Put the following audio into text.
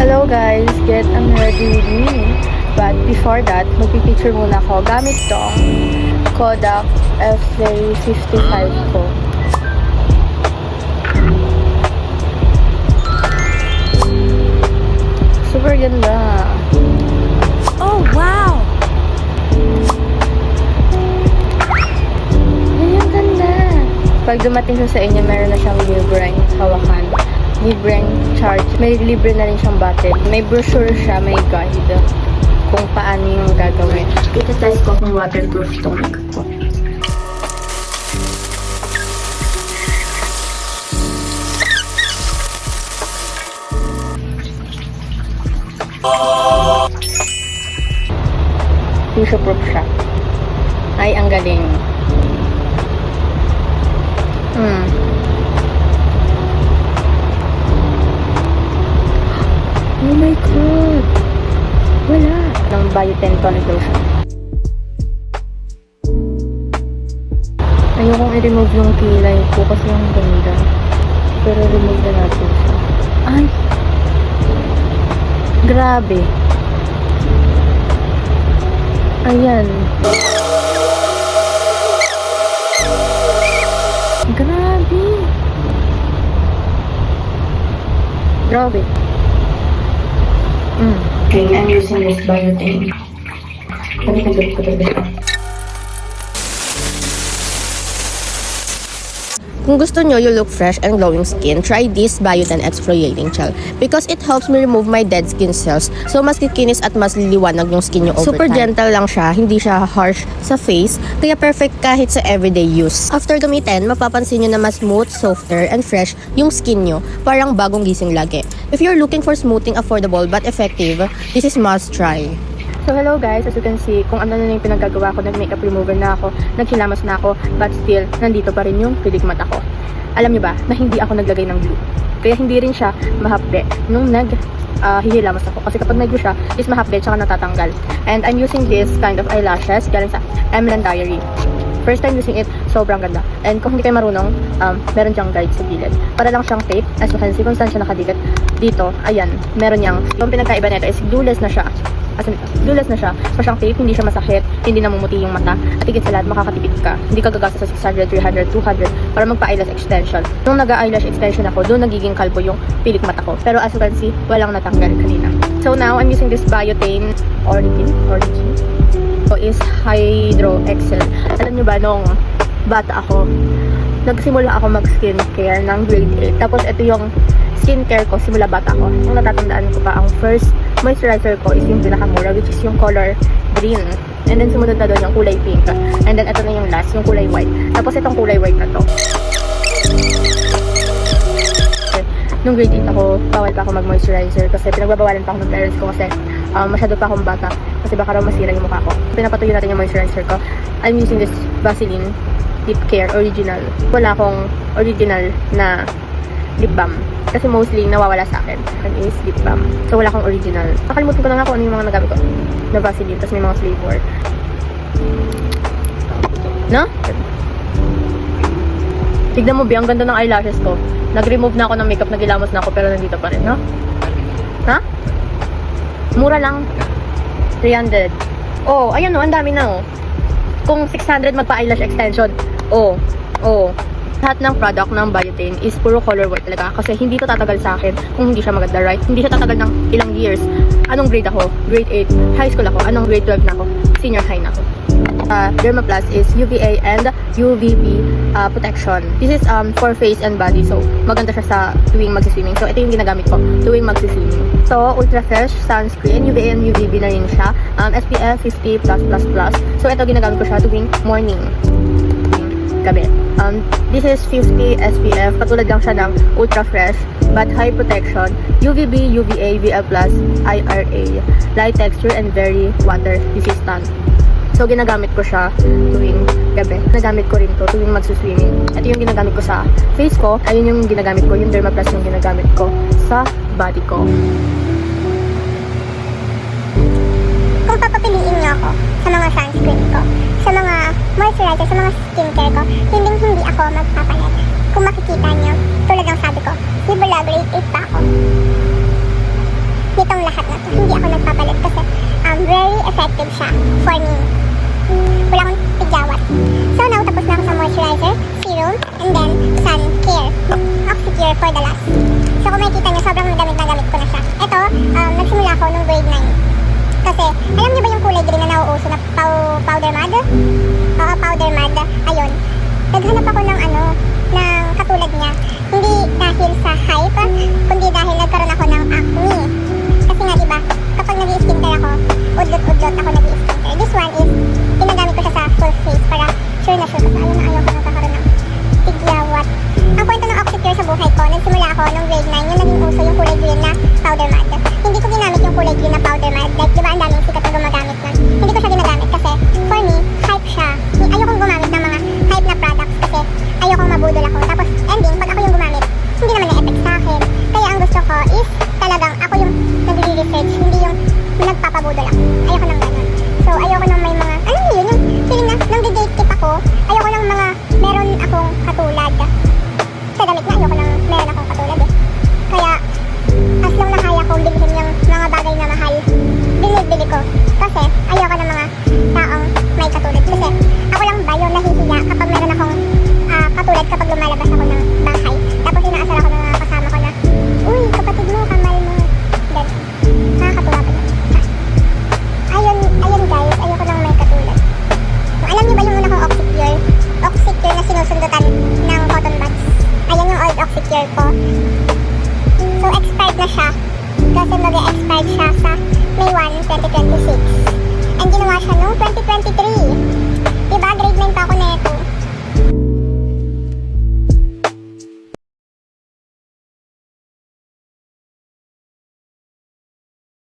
Hello guys, get ready with me. But before that, magpipicture muna ako gamit tong Kodak F-55 ko. Super ganda. Oh, wow! Ay, ang ganda. Pag dumating siya sa inyo, meron na siyang libreng hawakan. Libreng charge. May libre na rin siyang battery. May brochure siya, may guide kung paano yung gagawin. Ito-test ko kung waterproof itong makeup ko. Tissue-proof siya. Ay, ang galing. Oh my God! Wala! Ng Biotin Tonic Lotion. Ayokong i-remove yung kilay ko kasi yung ganda. Pero remove na natin siya. Ay! Grabe! Ayan. Grabe! Grabe. Okay, I'm using this Biotin. Pagkakalap ko talaga. Kung gusto nyo you look fresh and glowing skin, try this Biotin Exfoliating Gel because it helps me remove my dead skin cells. So, mas kikinis at mas liliwanag yung skin nyo over Super time. gentle lang siya, hindi siya harsh sa face, kaya perfect kahit sa everyday use. After gamitin, mapapansin nyo na mas smooth, softer, and fresh yung skin nyo. Parang bagong gising lagi. If you're looking for smoothing, affordable, but effective, this is must try. So hello guys, as you can see, kung ano na yung pinagagawa ko, nag-makeup remover na ako, naghilamos na ako, but still, nandito pa rin yung pilik mata ko. Alam niyo ba, na hindi ako naglagay ng glue. Kaya hindi rin siya mahapde nung hihilamos ako. Kasi kapag may glue siya, is mahapde, tsaka natatanggal. And I'm using this kind of eyelashes, galing sa Emlan Diary. First time using it, sobrang ganda. And kung hindi kayo marunong, meron siyang guide sa gilid. Para lang siyang tape, as you can see, kung saan siya nakadikit. Dito, ayan, meron niyang, yung pinagkaiba nito is glueless na siya. As in, glueless na siya. So siyang tape, hindi siya masakit, hindi namumuti yung mata. At higit sa lahat, makakatipid ka. Hindi ka gagasa sa 600, 300, 200 para magpa-eyelash extension. Nung nag-eyelash extension ako, doon nagiging kalbo yung pilik mata ko. Pero as you can see, walang natanggal kanina. So now, I'm using this Biotin Origin. So is Hydro Excel. Alam nyo ba, nung bata ako, nagsimula ako mag-skincare ng grade 8. Tapos ito yung skincare ko simula bata ko. Kung natatandaan ko pa, ang first moisturizer ko is yung pinakamura, which is yung color green. And then sumunod na doon yung kulay pink. And then ito na yung last, yung kulay white. Tapos itong kulay white na to. Nung grade 8 ako, bawal pa ako mag-moisturizer kasi pinagbabawalan pa ako ng parents ko kasi masyado pa akong bata kasi baka raw masira yung mukha ko. Pinapatuyo natin yung moisturizer ko. I'm using this Vaseline Lip Care Original. Wala akong original na lip balm kasi mostly nawawala sa akin. And is lip balm. So wala akong original. Nakalimutan ko na nga kung ano yung mga nagamit ko na Vaseline, tapos may mga flavor. No? Tignan mo, ang ganda ng eyelashes ko. Nag-remove na ako ng makeup, nagilamos na ako, pero nandito pa rin, no? Ha? Mura lang. 300. Oh, ayan no, ang dami na oh. Kung 600 magpa-eyelash extension. Oh. Lahat ng product ng Biotin is puro color white talaga kasi hindi to tatagal sa akin kung hindi siya maganda, right? Hindi siya tatagal ng ilang years. Anong grade ako? Grade 8. High school ako. Anong grade 12 na ako? Senior high na ako. Dermaplus is UVA and UVB protection. This is for face and body. So, maganda siya sa tuwing magsiswimming. So, ito yung ginagamit ko tuwing magsiswimming. So, Ultra Fresh Sunscreen. UVA and UVB na rin siya. SPF 50+++. So, ito ginagamit ko siya tuwing morning. Gabi. This is 50 SPF. Katulad lang siya ng Ultra Fresh but high protection. UVB, UVA, VL+, IRA. Light texture and very water resistant. So, ginagamit ko siya tuwing gabi. Ginagamit ko rin to tuwing magsuswimming. Ito yung ginagamit ko sa face ko. Ayun yung ginagamit ko. Yung Dermaplus yung ginagamit ko sa body ko. Kung papapiliin niyo ako sa mga sunscreen ko, sa mga moisturizer, sa mga skincare ko, hindi ako magpapalit. Kung makikita niyo, tulad ng sabi ko, simula grade 8 pa ako. nitong lahat na to. Hindi ako nagpapalit kasi very effective siya for me. Wala akong tigyawat. So now, tapos na ako sa moisturizer, serum, and then sun care. Oxycure for the last. So kung makikita nyo, sobrang gamit na gamit ko na siya. Ito, nagsimula ako nung grade 9. Kasi, alam niyo ba yung kulay green na nauuso na powder mud? Oo, powder mud. Ayun. Naghanap ako ng ng katulad niya. Hindi dahil sa hype, kundi dahil nagkaroon ako ng acne. Kasi nga, diba, kapag nag-i-skincare ako, udlot-udlot ako nag-i-skincare. This one is, ginagamit ko siya sa full face para sure na sure. Kasi ayaw ko nagkakaroon ng tigyawat. Ang kwento ng Oxycure sa buhay ko, nagsimula ako nung grade 9, yung naging uso yung kulay green na powder mud. Hindi ko ginamit yung kulay green na powder mud. Like, diba, ang daming sikat na gumagamit nun. Hindi ko siya ginagamit kasi, for me, hype siya. Ayokong gumamit ng mga hype na products kasi ayokong mabudol ako. Tapos, ending, pag ako yung gumamit, hindi naman na-effect sa akin. Kaya ang gusto ko is, talagang ako yung nagre-research, hindi yung nagpapabudol ako. Ayoko nang ganun. So, ayoko nang may mga, alam niyo yun, yung feeling na, nang gatekeep ako, ayoko nang mga, meron akong katulad. Sa damit na, ayoko nang meron akong katulad eh. Kaya, as long na kaya kong bilhin yung mga bagay na mahal, binibili ko. Kasi, ayoko ng mga taong may katulad. Kasi, ako lang ba yung nahihiya kapag meron akong katulad kapag lumalabas ako ng bahay. Tapos, inaasar ako ng mga kasama ko na, uy, kapatid mo, kamal mo. Then, nakakatuwa ba yun? Ayun guys, ayoko nang may katulad. Alam niyo ba yung una kong Oxycure? Oxycure na sinusundutan ng cotton buds. Ayan yung old Oxycure ko. So, expired na siya. Kasi mag-expired siya sa May 1, 2026. And ginawa siya noong 2023.